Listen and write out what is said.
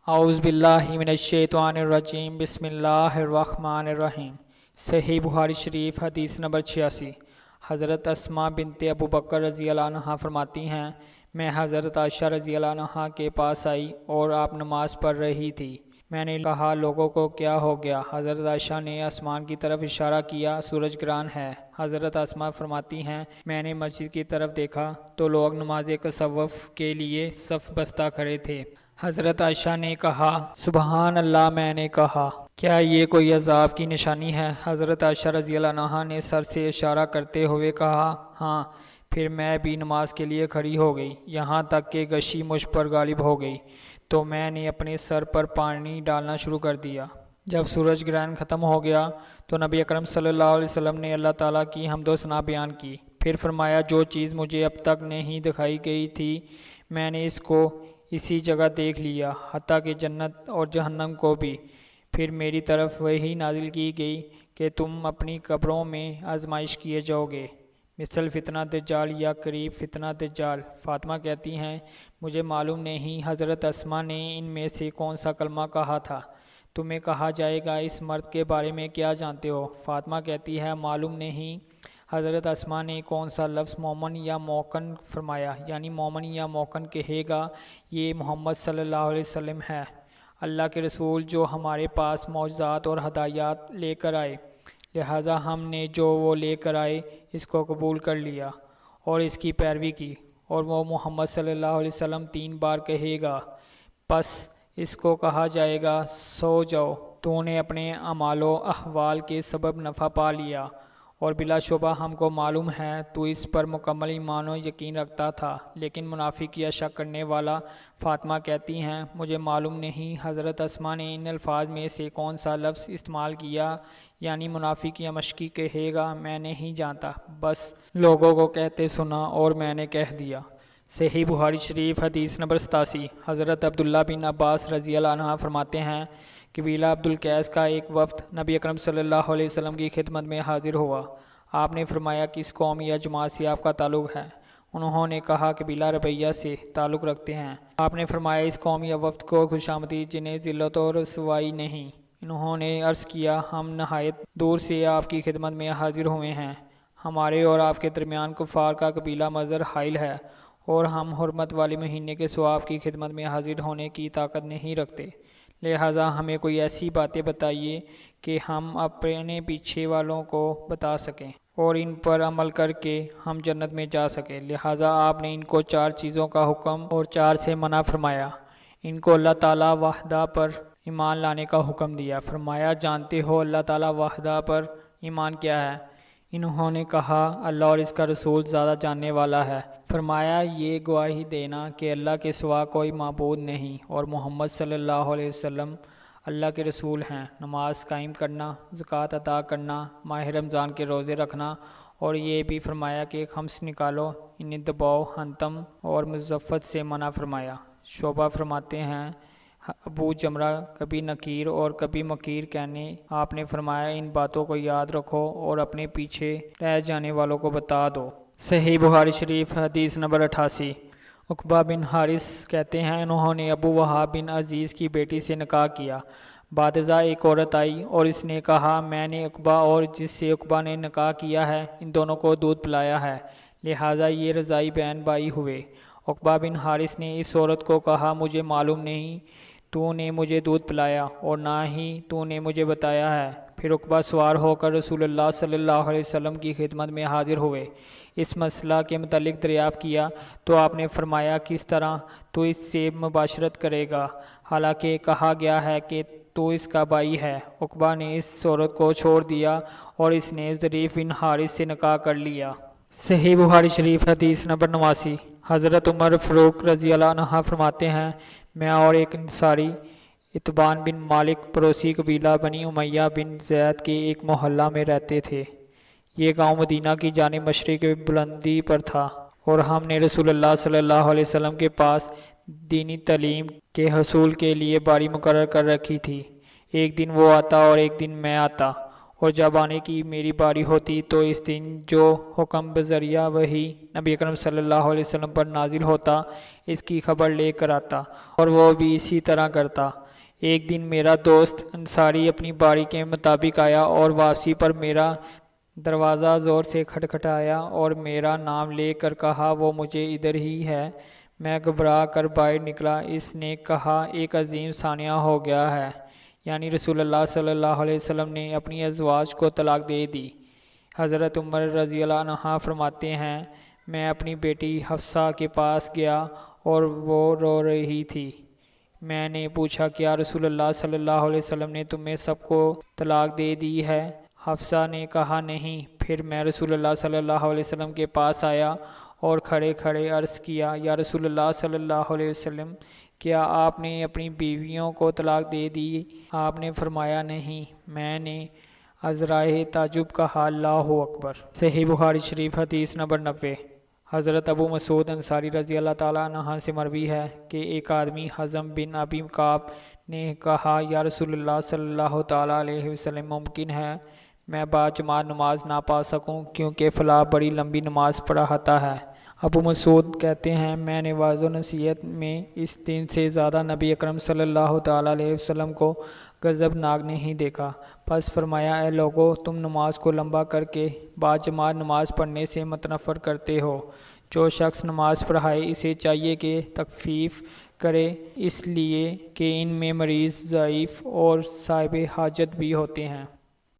اعوذ باللہ من الشیطان الرجیم، بسم اللہ الرحمن الرحیم۔ صحیح بخاری شریف حدیث نمبر 86۔ حضرت اسماء بنت ابو بکر رضی اللہ عنہ فرماتی ہیں، میں حضرت عائشہ رضی اللہ عنہ کے پاس آئی اور آپ نماز پڑھ رہی تھی۔ میں نے کہا، لوگوں کو کیا ہو گیا؟ حضرت عائشہ نے آسمان کی طرف اشارہ کیا، سورج گرہن ہے۔ حضرت اسماء فرماتی ہیں، میں نے مسجد کی طرف دیکھا تو لوگ نماز تصوف کے لیے صف بستہ کھڑے تھے۔ حضرت عائشہ نے کہا، سبحان اللہ۔ میں نے کہا، کیا یہ کوئی عذاب کی نشانی ہے؟ حضرت عائشہ رضی اللہ عنہا نے سر سے اشارہ کرتے ہوئے کہا، ہاں۔ پھر میں بھی نماز کے لیے کھڑی ہو گئی، یہاں تک کہ غشی مجھ پر غالب ہو گئی تو میں نے اپنے سر پر پانی ڈالنا شروع کر دیا۔ جب سورج گرہن ختم ہو گیا تو نبی اکرم صلی اللہ علیہ وسلم نے اللہ تعالیٰ کی حمد و ثنا بیان کی۔ پھر فرمایا، جو چیز مجھے اب تک نہیں دکھائی گئی تھی میں نے اس کو اسی جگہ دیکھ لیا، حتیٰ کہ جنت اور جہنم کو بھی۔ پھر میری طرف وحی نازل کی گئی کہ تم اپنی قبروں میں آزمائش کیے جاؤ گے، مثل فتنہ دجال یا قریب فتنہ دجال۔ فاطمہ کہتی ہیں، مجھے معلوم نہیں حضرت اسماء نے ان میں سے کون سا کلمہ کہا تھا۔ تمہیں کہا جائے گا، اس مرد کے بارے میں کیا جانتے ہو؟ فاطمہ کہتی ہے، معلوم نہیں حضرت اسماء نے کون سا لفظ مومن یا موکن فرمایا، یعنی مومن یا موکن کہے گا یہ محمد صلی اللہ علیہ وسلم ہے، اللہ کے رسول جو ہمارے پاس معجزات اور ہدایات لے کر آئے، لہٰذا ہم نے جو وہ لے کر آئے اس کو قبول کر لیا اور اس کی پیروی کی۔ اور وہ محمد صلی اللہ علیہ وسلم 3 بار کہے گا، پس اس کو کہا جائے گا، سو جاؤ، تو نے اپنے اعمال و احوال کے سبب نفع پا لیا، اور بلا شبہ ہم کو معلوم ہے تو اس پر مکمل ایمان و یقین رکھتا تھا، لیکن منافق یا شک کرنے والا۔ فاطمہ کہتی ہیں، مجھے معلوم نہیں حضرت اسماء نے ان الفاظ میں سے کون سا لفظ استعمال کیا، یعنی منافق یا مشکی کہے گا، میں نہیں جانتا، بس لوگوں کو کہتے سنا اور میں نے کہہ دیا۔ صحیح بخاری شریف حدیث نمبر 87۔ حضرت عبداللہ بن عباس رضی اللہ عنہ فرماتے ہیں، قبیلہ عبد القیس کا ایک وفد نبی اکرم صلی اللہ علیہ وسلم کی خدمت میں حاضر ہوا۔ آپ نے فرمایا، کس قوم یا جماعت سے آپ کا تعلق ہے؟ انہوں نے کہا، قبیلہ ربیہ سے تعلق رکھتے ہیں۔ آپ نے فرمایا، اس قوم یا وفد کو خوش آمدید جنہیں ذلت و رسوائی نہیں۔ انہوں نے عرض کیا، ہم نہایت دور سے آپ کی خدمت میں حاضر ہوئے ہیں، ہمارے اور آپ کے درمیان کفار کا قبیلہ مظہر حائل ہے، اور ہم حرمت والے مہینے کے سوا آپ کی خدمت میں حاضر ہونے کی طاقت نہیں رکھتے، لہٰذا ہمیں کوئی ایسی باتیں بتائیے کہ ہم اپنے پیچھے والوں کو بتا سکیں اور ان پر عمل کر کے ہم جنت میں جا سکیں۔ لہٰذا آپ نے ان کو 4 چیزوں کا حکم اور 4 سے منع فرمایا۔ ان کو اللہ تعالیٰ وحدہ پر ایمان لانے کا حکم دیا۔ فرمایا، جانتے ہو اللہ تعالیٰ وحدہ پر ایمان کیا ہے؟ انہوں نے کہا، اللہ اور اس کا رسول زیادہ جاننے والا ہے۔ فرمایا، یہ گواہی دینا کہ اللہ کے سوا کوئی معبود نہیں اور محمد صلی اللہ علیہ وسلم اللہ کے رسول ہیں، نماز قائم کرنا، زکوٰۃ ادا کرنا، ماہ رمضان کے روزے رکھنا، اور یہ بھی فرمایا کہ خمس نکالو، انہیں دباؤ، حنتم اور مزفت سے منع فرمایا۔ شعبہ فرماتے ہیں، ابو جمرہ کبھی نکیر اور کبھی مکیر کہنے آپ نے فرمایا، ان باتوں کو یاد رکھو اور اپنے پیچھے رہ جانے والوں کو بتا دو۔ صحیح بخاری شریف حدیث نمبر 88۔ عقبہ بن حارث کہتے ہیں، انہوں نے ابو وہاب بن عزیز کی بیٹی سے نکاح کیا۔ بعد ازاں ایک عورت آئی اور اس نے کہا، میں نے عقبہ اور جس سے عقبہ نے نکاح کیا ہے ان دونوں کو دودھ پلایا ہے، لہٰذا یہ رضائی بہن بھائی ہوئے۔ عقبہ بن حارث نے اس عورت کو کہا، مجھے معلوم نہیں تو نے مجھے دودھ پلایا اور نہ ہی تو نے مجھے بتایا ہے۔ پھر عقبہ سوار ہو کر رسول اللہ صلی اللہ علیہ وسلم کی خدمت میں حاضر ہوئے، اس مسئلہ کے متعلق دریافت کیا تو آپ نے فرمایا، کس طرح تو اس سے مباشرت کرے گا، حالانکہ کہا گیا ہے کہ تو اس کا بھائی ہے۔ عقبہ نے اس عورت کو چھوڑ دیا اور اس نے ظریف بن حارث سے نکاح کر لیا۔ صحیح بخاری شریف حدیث نمبر 89۔ حضرت عمر فاروق رضی اللہ عنہ فرماتے ہیں، میں اور ایک انصاری اتبان بن مالک پڑوسی قبیلہ بنی امیہ بن زید کے ایک محلہ میں رہتے تھے۔ یہ گاؤں مدینہ کی جانب مشرق بلندی پر تھا، اور ہم نے رسول اللہ صلی اللہ علیہ وسلم کے پاس دینی تعلیم کے حصول کے لیے باری مقرر کر رکھی تھی۔ ایک دن وہ آتا اور ایک دن میں آتا، اور جب آنے کی میری باری ہوتی تو اس دن جو حکم بذریعہ وحی نبی اکرم صلی اللہ علیہ وسلم پر نازل ہوتا اس کی خبر لے کر آتا، اور وہ بھی اسی طرح کرتا۔ ایک دن میرا دوست انصاری اپنی باری کے مطابق آیا اور واپسی پر میرا دروازہ زور سے کھٹکھٹایا اور میرا نام لے کر کہا وہ مجھے ادھر ہی ہے۔ میں گھبرا کر باہر نکلا۔ اس نے کہا ایک عظیم ثانیہ ہو گیا ہے، یعنی رسول اللہ صلی اللہ علیہ وسلم نے اپنی ازواج کو طلاق دے دی۔ حضرت عمر رضی اللہ عنہ فرماتے ہیں میں اپنی بیٹی حفصہ کے پاس گیا اور وہ رو رہی تھی۔ میں نے پوچھا کیا رسول اللہ صلی اللہ علیہ وسلم نے تمہیں سب کو طلاق دے دی ہے؟ حفصہ نے کہا نہیں۔ پھر میں رسول اللہ صلی اللہ علیہ وسلم کے پاس آیا اور کھڑے کھڑے عرض کیا یا رسول اللہ صلی اللہ علیہ وسلم، کیا آپ نے اپنی بیویوں کو طلاق دے دی؟ آپ نے فرمایا نہیں۔ میں نے عذرائے تعجب کہا اللہ اکبر۔ صحیح بخاری شریف حدیث نمبر 90۔ حضرت ابو مسعود انصاری رضی اللہ تعالیٰ عنہ سے مروی ہے کہ ایک آدمی حزم بن ابی کعب نے کہا یا رسول اللہ صلی اللہ تعالیٰ علیہ وسلم، ممکن ہے میں باجماعت نماز نہ پا سکوں کیونکہ فلاں بڑی لمبی نماز پڑھاتا ہے۔ ابو مسعود کہتے ہیں میں نے واعظ و نصیحت میں اس دن سے زیادہ نبی اکرم صلی اللہ تعالیٰ علیہ وسلم کو غضبناک نہیں دیکھا۔ پس فرمایا اے لوگو، تم نماز کو لمبا کر کے باجماعت نماز پڑھنے سے متنفر کرتے ہو۔ جو شخص نماز پڑھائے اسے چاہیے کہ تخفیف کرے، اس لیے کہ ان میں مریض، ضعیف اور صاحب حاجت بھی ہوتے ہیں۔